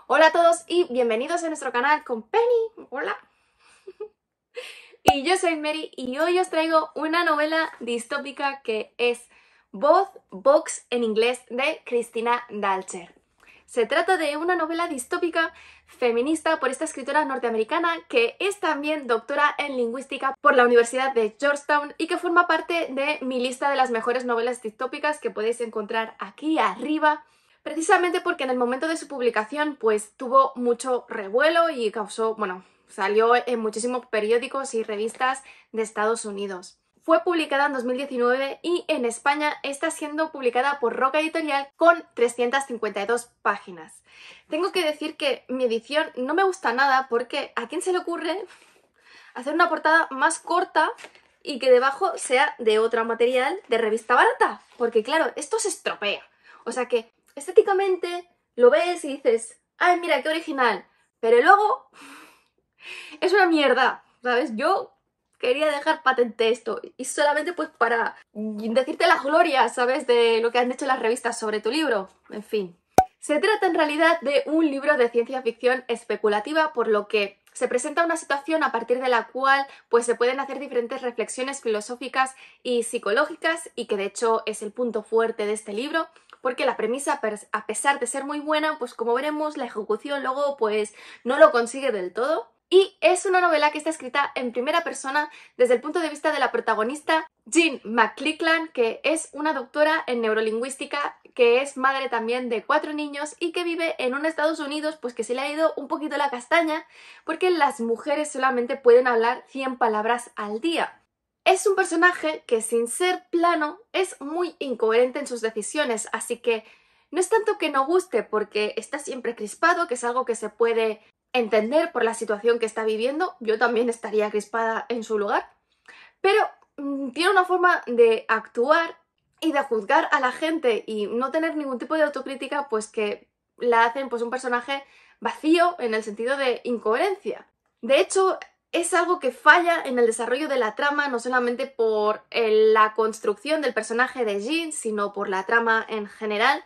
Hola a todos y bienvenidos a nuestro canal con Penny. Hola. Y yo soy Mary y hoy os traigo una novela distópica que es Both Books en inglés de Christina Dalcher. Se trata de una novela distópica feminista por esta escritora norteamericana que es también doctora en lingüística por la Universidad de Georgetown y que forma parte de mi lista de las mejores novelas distópicas que podéis encontrar aquí arriba, precisamente porque en el momento de su publicación pues tuvo mucho revuelo y causó, bueno, salió en muchísimos periódicos y revistas de Estados Unidos. Fue publicada en 2019 y en España está siendo publicada por Roca Editorial con 352 páginas. Tengo que decir que mi edición no me gusta nada porque ¿a quién se le ocurre hacer una portada más corta y que debajo sea de otro material de revista barata? Porque claro, esto se estropea. O sea que estéticamente lo ves y dices, ¡ay, mira, qué original! Pero luego es una mierda, ¿sabes? Yo quería dejar patente esto y solamente pues para decirte las glorias, ¿sabes? De lo que han hecho las revistas sobre tu libro. En fin. Se trata en realidad de un libro de ciencia ficción especulativa, por lo que se presenta una situación a partir de la cual pues se pueden hacer diferentes reflexiones filosóficas y psicológicas, y que de hecho es el punto fuerte de este libro, porque la premisa, a pesar de ser muy buena, pues como veremos, la ejecución luego pues no lo consigue del todo. Y es una novela que está escrita en primera persona desde el punto de vista de la protagonista Jean McClellan, que es una doctora en neurolingüística, que es madre también de 4 niños y que vive en un Estados Unidos pues que se le ha ido un poquito la castaña porque las mujeres solamente pueden hablar 100 palabras al día. Es un personaje que, sin ser plano, es muy incoherente en sus decisiones, así que no es tanto que no guste porque está siempre crispado, que es algo que se puede entender por la situación que está viviendo. Yo también estaría crispada en su lugar, pero tiene una forma de actuar y de juzgar a la gente y no tener ningún tipo de autocrítica, pues que la hacen pues un personaje vacío en el sentido de incoherencia. De hecho, es algo que falla en el desarrollo de la trama, no solamente por la construcción del personaje de Jean, sino por la trama en general,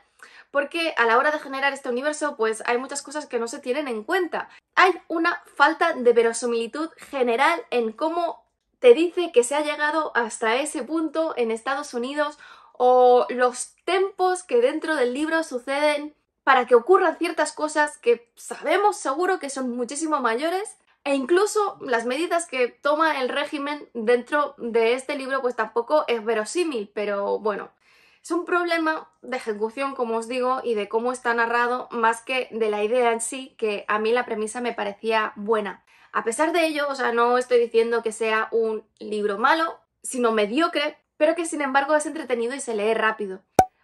porque a la hora de generar este universo pues hay muchas cosas que no se tienen en cuenta. Hay una falta de verosimilitud general en cómo te dice que se ha llegado hasta ese punto en Estados Unidos, o los tempos que dentro del libro suceden para que ocurran ciertas cosas que sabemos seguro que son muchísimo mayores, e incluso las medidas que toma el régimen dentro de este libro pues tampoco es verosímil, pero bueno, es un problema de ejecución, como os digo, y de cómo está narrado, más que de la idea en sí, que a mí la premisa me parecía buena. A pesar de ello, o sea, no estoy diciendo que sea un libro malo, sino mediocre, pero que sin embargo es entretenido y se lee rápido.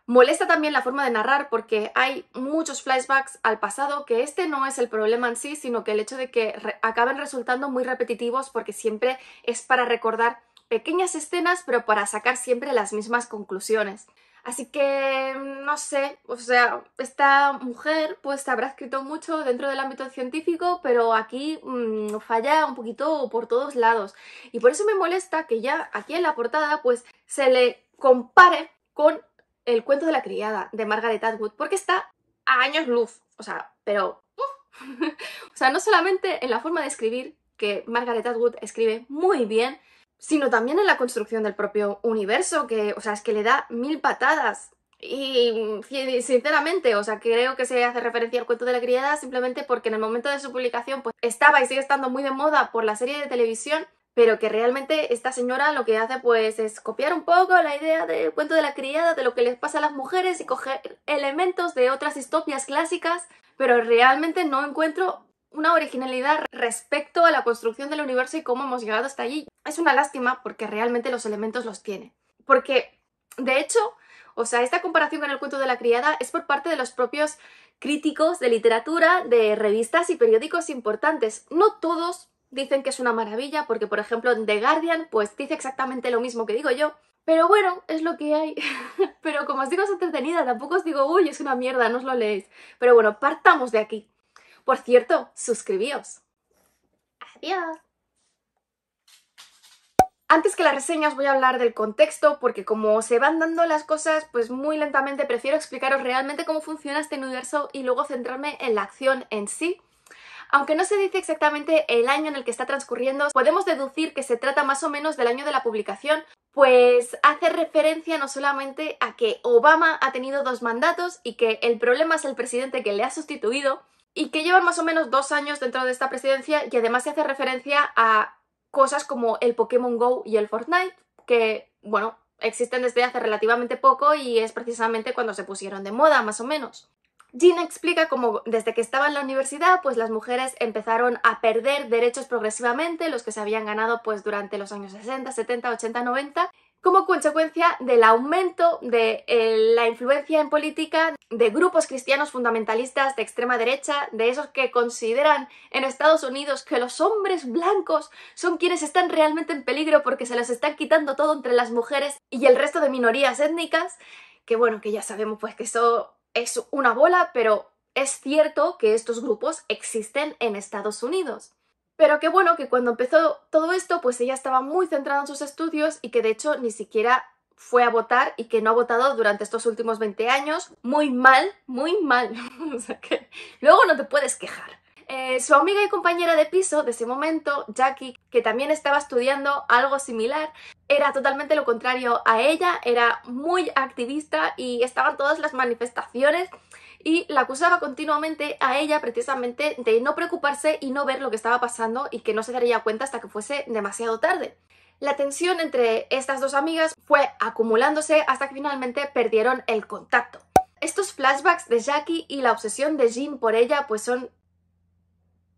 Molesta también la forma de narrar porque hay muchos flashbacks al pasado, que este no es el problema en sí, sino que el hecho de que acaben resultando muy repetitivos porque siempre es para recordar pequeñas escenas, pero para sacar siempre las mismas conclusiones. Así que, no sé, o sea, esta mujer pues habrá escrito mucho dentro del ámbito científico, pero aquí falla un poquito por todos lados. Y por eso me molesta que ya aquí en la portada pues se le compare con El cuento de la criada de Margaret Atwood, porque está a años luz, o sea, pero... o sea, no solamente en la forma de escribir, que Margaret Atwood escribe muy bien, sino también en la construcción del propio universo, que, o sea, es que le da 1000 patadas. Y sinceramente, o sea, creo que se hace referencia al cuento de la criada simplemente porque en el momento de su publicación pues estaba y sigue estando muy de moda por la serie de televisión, pero que realmente esta señora lo que hace pues es copiar un poco la idea del cuento de la criada, de lo que les pasa a las mujeres, y coger elementos de otras distopias clásicas, pero realmente no encuentro una originalidad respecto a la construcción del universo y cómo hemos llegado hasta allí. Es una lástima porque realmente los elementos los tiene. Porque, de hecho, o sea, esta comparación con el cuento de la criada es por parte de los propios críticos de literatura, de revistas y periódicos importantes. No todos dicen que es una maravilla, porque por ejemplo en The Guardian pues dice exactamente lo mismo que digo yo, pero bueno, es lo que hay. Pero como os digo, es entretenida, tampoco os digo, uy, es una mierda, no os lo leéis. Pero bueno, partamos de aquí. Por cierto, suscribíos. Adiós. Antes que las reseñas voy a hablar del contexto porque como se van dando las cosas pues muy lentamente prefiero explicaros realmente cómo funciona este universo y luego centrarme en la acción en sí. Aunque no se dice exactamente el año en el que está transcurriendo, podemos deducir que se trata más o menos del año de la publicación, pues hace referencia no solamente a que Obama ha tenido 2 mandatos y que el problema es el presidente que le ha sustituido y que llevan más o menos 2 años dentro de esta presidencia, y además se hace referencia a cosas como el Pokémon Go y el Fortnite, que, bueno, existen desde hace relativamente poco y es precisamente cuando se pusieron de moda, más o menos. Jean explica cómo desde que estaba en la universidad, pues las mujeres empezaron a perder derechos progresivamente, los que se habían ganado pues durante los años 60, 70, 80, 90, como consecuencia del aumento de la influencia en política de grupos cristianos fundamentalistas de extrema derecha, de esos que consideran en Estados Unidos que los hombres blancos son quienes están realmente en peligro porque se les están quitando todo entre las mujeres y el resto de minorías étnicas, que bueno, que ya sabemos pues que eso es una bola, pero es cierto que estos grupos existen en Estados Unidos. Pero qué bueno que cuando empezó todo esto, pues ella estaba muy centrada en sus estudios y que de hecho ni siquiera fue a votar y que no ha votado durante estos últimos 20 años. Muy mal, muy mal. O sea que luego no te puedes quejar. Su amiga y compañera de piso de ese momento, Jackie, que también estaba estudiando algo similar, era totalmente lo contrario a ella, era muy activista y estaban todas las manifestaciones y la acusaba continuamente a ella precisamente de no preocuparse y no ver lo que estaba pasando y que no se daría cuenta hasta que fuese demasiado tarde. La tensión entre estas dos amigas fue acumulándose hasta que finalmente perdieron el contacto. Estos flashbacks de Jackie y la obsesión de Jean por ella pues son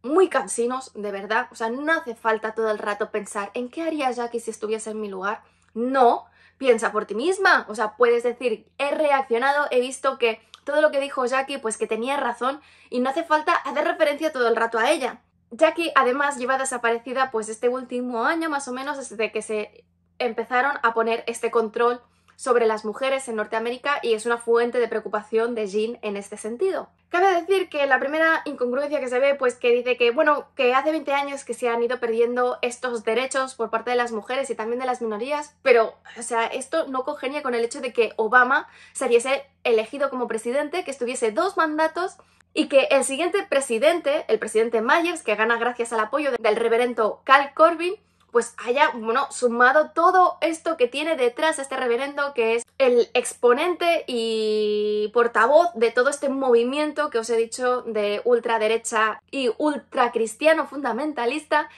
muy cansinos, de verdad. O sea, no hace falta todo el rato pensar ¿en qué haría Jackie si estuviese en mi lugar? No, piensa por ti misma. O sea, puedes decir, he reaccionado, he visto que todo lo que dijo Jackie, pues que tenía razón y no hace falta hacer referencia todo el rato a ella. Jackie además lleva desaparecida pues este último año más o menos desde que se empezaron a poner este control sobre las mujeres en Norteamérica y es una fuente de preocupación de Jean en este sentido. Cabe decir que la primera incongruencia que se ve pues que dice que bueno, que hace 20 años que se han ido perdiendo estos derechos por parte de las mujeres y también de las minorías, pero o sea, esto no congenia con el hecho de que Obama saliese elegido como presidente, que estuviese 2 mandatos y que el siguiente presidente, el presidente Myers, que gana gracias al apoyo del reverendo Cal Corbin, pues haya, bueno, sumado todo esto que tiene detrás este reverendo, que es el exponente y portavoz de todo este movimiento que os he dicho de ultraderecha y ultracristiano fundamentalista,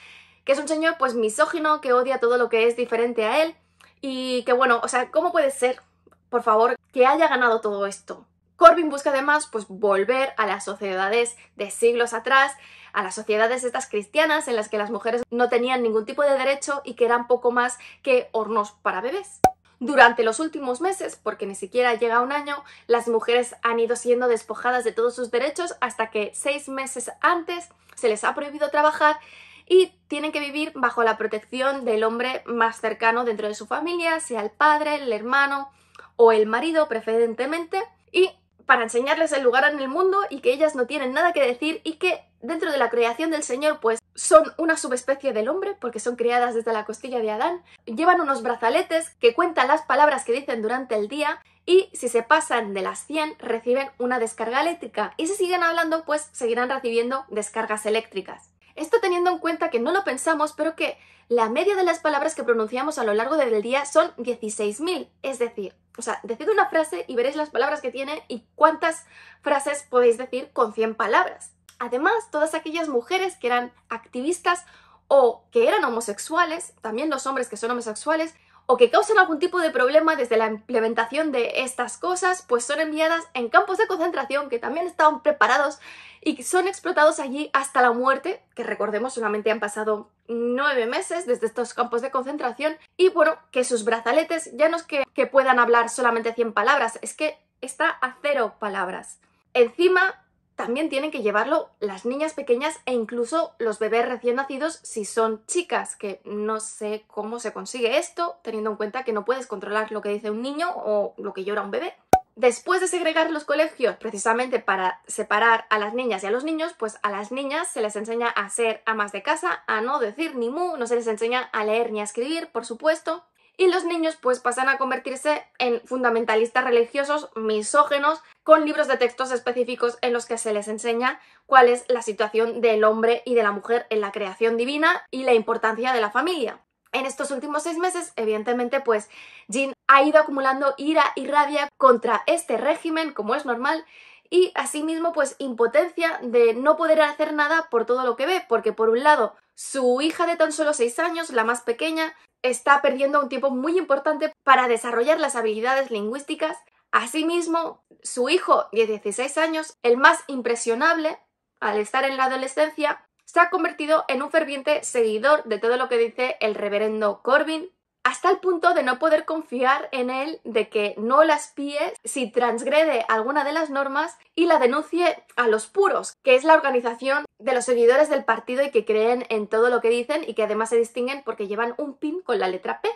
que es un señor pues misógino, que odia todo lo que es diferente a él y que bueno, o sea, ¿cómo puede ser, por favor, que haya ganado todo esto? Corbyn busca además pues volver a las sociedades de siglos atrás, a las sociedades estas cristianas en las que las mujeres no tenían ningún tipo de derecho y que eran poco más que hornos para bebés. Durante los últimos meses, porque ni siquiera llega un año, las mujeres han ido siendo despojadas de todos sus derechos hasta que 6 meses antes se les ha prohibido trabajar y tienen que vivir bajo la protección del hombre más cercano dentro de su familia, sea el padre, el hermano o el marido preferentemente, y para enseñarles el lugar en el mundo y que ellas no tienen nada que decir y que dentro de la creación del Señor pues son una subespecie del hombre porque son creadas desde la costilla de Adán, llevan unos brazaletes que cuentan las palabras que dicen durante el día y si se pasan de las 100 reciben una descarga eléctrica y si siguen hablando pues seguirán recibiendo descargas eléctricas. Esto teniendo en cuenta que no lo pensamos, pero que la media de las palabras que pronunciamos a lo largo del día son 16.000, es decir, o sea, decid una frase y veréis las palabras que tiene y cuántas frases podéis decir con 100 palabras. Además, todas aquellas mujeres que eran activistas o que eran homosexuales, también los hombres que son homosexuales, o que causan algún tipo de problema desde la implementación de estas cosas, pues son enviadas en campos de concentración que también estaban preparados y son explotados allí hasta la muerte, que recordemos solamente han pasado 9 meses desde estos campos de concentración, y bueno, que sus brazaletes ya no es que puedan hablar solamente 100 palabras, es que está a 0 palabras. Encima también tienen que llevarlo las niñas pequeñas e incluso los bebés recién nacidos si son chicas, que no sé cómo se consigue esto, teniendo en cuenta que no puedes controlar lo que dice un niño o lo que llora un bebé. Después de segregar los colegios, precisamente para separar a las niñas y a los niños, pues a las niñas se les enseña a ser amas de casa, a no decir ni mu, no se les enseña a leer ni a escribir, por supuesto. Y los niños pues pasan a convertirse en fundamentalistas religiosos misógenos con libros de textos específicos en los que se les enseña cuál es la situación del hombre y de la mujer en la creación divina y la importancia de la familia. En estos últimos 6 meses, evidentemente, pues Jin ha ido acumulando ira y rabia contra este régimen, como es normal, y asimismo pues impotencia de no poder hacer nada por todo lo que ve, porque por un lado su hija de tan solo 6 años, la más pequeña, está perdiendo un tiempo muy importante para desarrollar las habilidades lingüísticas. Asimismo, su hijo de 16 años, el más impresionable, al estar en la adolescencia, se ha convertido en un ferviente seguidor de todo lo que dice el reverendo Corbyn, hasta el punto de no poder confiar en él, de que no la espíe si transgrede alguna de las normas y la denuncie a los puros, que es la organización de los seguidores del partido y que creen en todo lo que dicen y que además se distinguen porque llevan un pin con la letra P.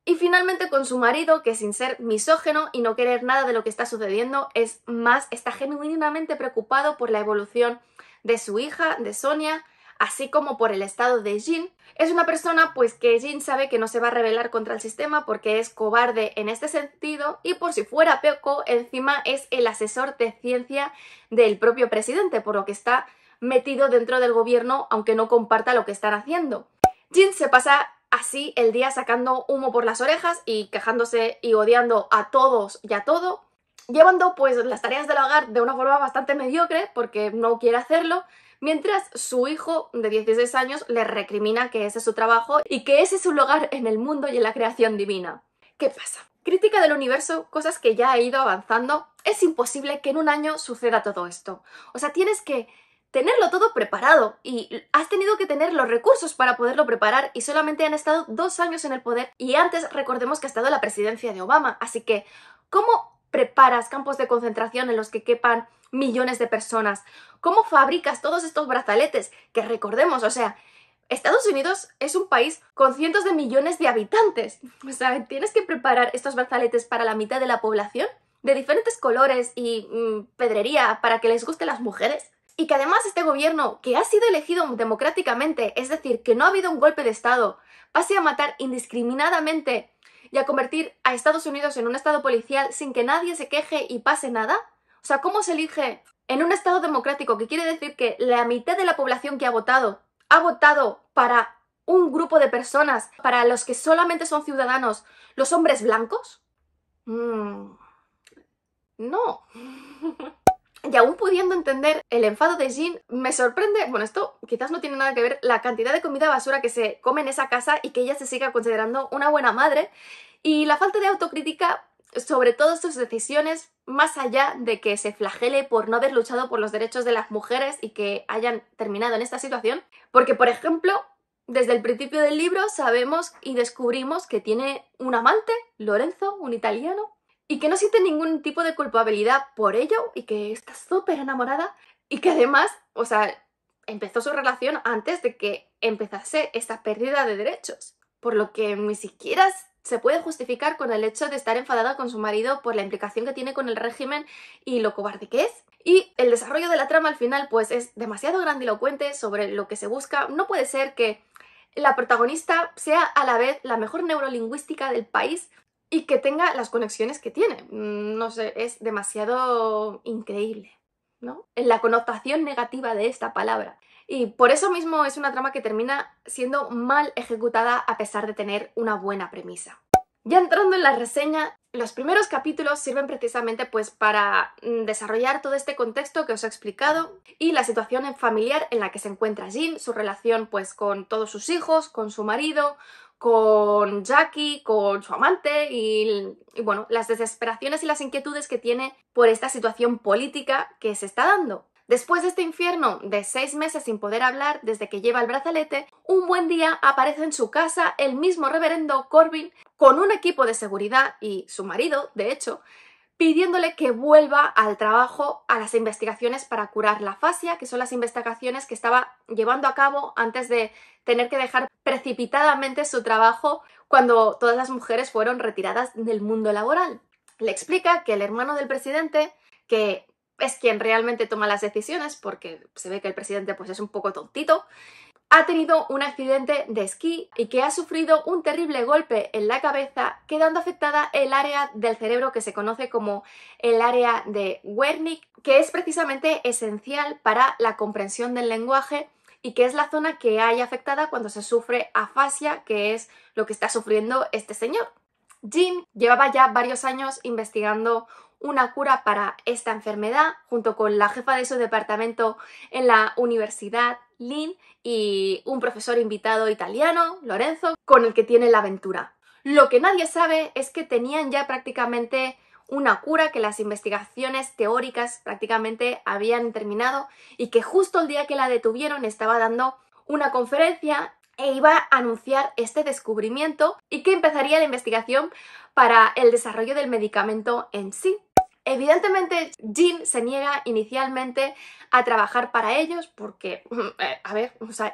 Y finalmente con su marido, que sin ser misógino y no querer nada de lo que está sucediendo, está genuinamente preocupado por la evolución de su hija, de Sonia, así como por el estado de Jin. Es una persona pues que Jin sabe que no se va a rebelar contra el sistema porque es cobarde en este sentido y por si fuera poco, encima es el asesor de ciencia del propio presidente, por lo que está metido dentro del gobierno aunque no comparta lo que están haciendo. Jin se pasa así el día sacando humo por las orejas y quejándose y odiando a todos y a todo, llevando pues las tareas del hogar de una forma bastante mediocre porque no quiere hacerlo, mientras su hijo de 16 años le recrimina que ese es su trabajo y que ese es su lugar en el mundo y en la creación divina. ¿Qué pasa? Crítica del universo, cosas que ya ha ido avanzando. Es imposible que en un año suceda todo esto. O sea, tienes que tenerlo todo preparado y has tenido que tener los recursos para poderlo preparar y solamente han estado 2 años en el poder y antes recordemos que ha estado la presidencia de Obama. Así que, ¿cómo preparas campos de concentración en los que quepan millones de personas? ¿Cómo fabricas todos estos brazaletes? Que recordemos, o sea, Estados Unidos es un país con cientos de millones de habitantes. O sea, tienes que preparar estos brazaletes para la mitad de la población, de diferentes colores y pedrería para que les guste a las mujeres. Y que además este gobierno, que ha sido elegido democráticamente, es decir, que no ha habido un golpe de estado, pase a matar indiscriminadamente y a convertir a Estados Unidos en un estado policial sin que nadie se queje y pase nada. O sea, ¿cómo se elige en un estado democrático, que quiere decir que la mitad de la población que ha votado para un grupo de personas para los que solamente son ciudadanos, los hombres blancos? No. Y aún pudiendo entender el enfado de Jin, me sorprende, bueno, esto quizás no tiene nada que ver, la cantidad de comida basura que se come en esa casa y que ella se siga considerando una buena madre, y la falta de autocrítica sobre todas sus decisiones, más allá de que se flagele por no haber luchado por los derechos de las mujeres y que hayan terminado en esta situación. Porque, por ejemplo, desde el principio del libro sabemos y descubrimos que tiene un amante, Lorenzo, un italiano, y que no siente ningún tipo de culpabilidad por ello y que está súper enamorada y que además, o sea, empezó su relación antes de que empezase esta pérdida de derechos, por lo que ni siquiera se puede justificar con el hecho de estar enfadada con su marido por la implicación que tiene con el régimen y lo cobarde que es. Y el desarrollo de la trama al final pues es demasiado grandilocuente sobre lo que se busca. No puede ser que la protagonista sea a la vez la mejor neurolingüística del país y que tenga las conexiones que tiene. No sé, es demasiado increíble, ¿no? En la connotación negativa de esta palabra. Y por eso mismo es una trama que termina siendo mal ejecutada a pesar de tener una buena premisa. Ya entrando en la reseña, los primeros capítulos sirven precisamente pues para desarrollar todo este contexto que os he explicado y la situación familiar en la que se encuentra Jin, su relación pues con todos sus hijos, con su marido, con Jackie, con su amante y bueno, las desesperaciones y las inquietudes que tiene por esta situación política que se está dando. Después de este infierno de 6 meses sin poder hablar desde que lleva el brazalete, un buen día aparece en su casa el mismo reverendo Corbyn con un equipo de seguridad y su marido, de hecho, pidiéndole que vuelva al trabajo a las investigaciones para curar la afasia, que son las investigaciones que estaba llevando a cabo antes de tener que dejar precipitadamente su trabajo cuando todas las mujeres fueron retiradas del mundo laboral. le explica que el hermano del presidente, que es quien realmente toma las decisiones, porque se ve que el presidente pues es un poco tontito, ha tenido un accidente de esquí y que ha sufrido un terrible golpe en la cabeza, quedando afectada el área del cerebro que se conoce como el área de Wernicke, que es precisamente esencial para la comprensión del lenguaje y que es la zona que hay afectada cuando se sufre afasia, que es lo que está sufriendo este señor. Jean llevaba ya varios años investigando una cura para esta enfermedad, junto con la jefa de su departamento en la universidad, Lynn, y un profesor invitado italiano, Lorenzo, con el que tiene la aventura. Lo que nadie sabe es que tenían ya prácticamente una cura, que las investigaciones teóricas prácticamente habían terminado y que justo el día que la detuvieron estaba dando una conferencia e iba a anunciar este descubrimiento y que empezaría la investigación para el desarrollo del medicamento en sí. Evidentemente, Jean se niega inicialmente a trabajar para ellos porque,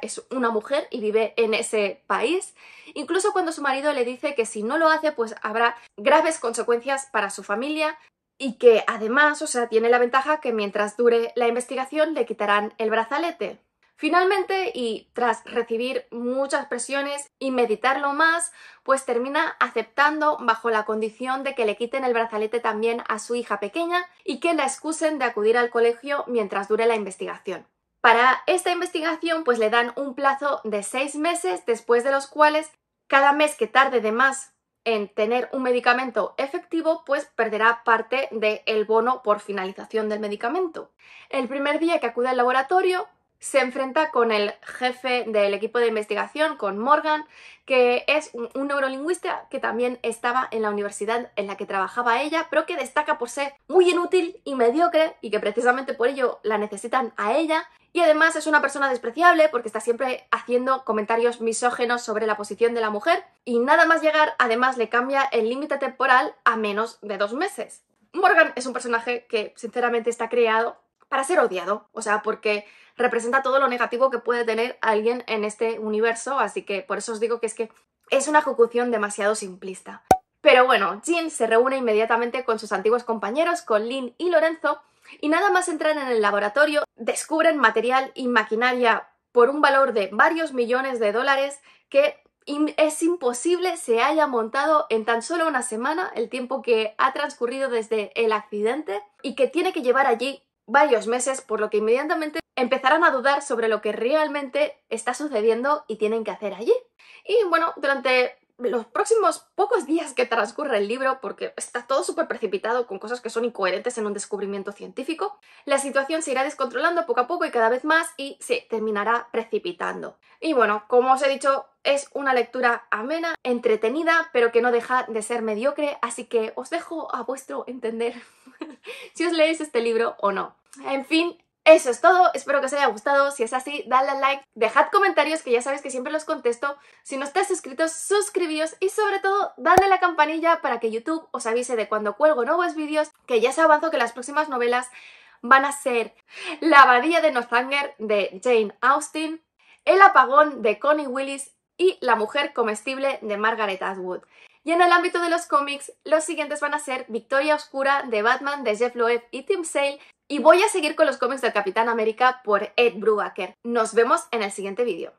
es una mujer y vive en ese país. Incluso cuando su marido le dice que si no lo hace, pues habrá graves consecuencias para su familia y que además, tiene la ventaja que mientras dure la investigación le quitarán el brazalete. Finalmente, y tras recibir muchas presiones y meditarlo más, pues termina aceptando bajo la condición de que le quiten el brazalete también a su hija pequeña y que la excusen de acudir al colegio mientras dure la investigación. Para esta investigación pues le dan un plazo de 6 meses, después de los cuales cada mes que tarde de más en tener un medicamento efectivo, pues perderá parte del bono por finalización del medicamento. El primer día que acude al laboratorio, se enfrenta con el jefe del equipo de investigación, con Morgan, que es un neurolingüista que también estaba en la universidad en la que trabajaba ella, pero que destaca por ser muy inútil y mediocre y que precisamente por ello la necesitan a ella. Y además es una persona despreciable porque está siempre haciendo comentarios misógenos sobre la posición de la mujer y nada más llegar, además le cambia el límite temporal a menos de 2 meses. Morgan es un personaje que sinceramente está creado para ser odiado, porque representa todo lo negativo que puede tener alguien en este universo, así que por eso os digo que es una ejecución demasiado simplista. Pero bueno, Jean se reúne inmediatamente con sus antiguos compañeros, con Lynn y Lorenzo, y nada más entrar en el laboratorio, descubren material y maquinaria por un valor de varios millones de dólares que es imposible se haya montado en tan solo una semana, el tiempo que ha transcurrido desde el accidente, y que tiene que llevar allí varios meses, por lo que inmediatamente empezarán a dudar sobre lo que realmente está sucediendo y tienen que hacer allí. Y bueno, durante los próximos pocos días que transcurre el libro, porque está todo súper precipitado con cosas que son incoherentes en un descubrimiento científico, la situación se irá descontrolando poco a poco y cada vez más y se terminará precipitando. Y bueno, como os he dicho, es una lectura amena, entretenida, pero que no deja de ser mediocre, así que os dejo a vuestro entender si os leéis este libro o no. En fin, eso es todo, espero que os haya gustado. Si es así, dadle al like, dejad comentarios que ya sabéis que siempre los contesto. Si no estáis suscritos, suscribíos y sobre todo dadle a la campanilla para que YouTube os avise de cuando cuelgo nuevos vídeos, que ya os avanzo que las próximas novelas van a ser La abadía de Northanger de Jane Austen, El apagón de Connie Willis y La mujer comestible de Margaret Atwood. Y en el ámbito de los cómics, los siguientes van a ser Victoria Oscura de Batman de Jeff Loeb y Tim Sale, y voy a seguir con los cómics del Capitán América por Ed Brubaker. Nos vemos en el siguiente vídeo.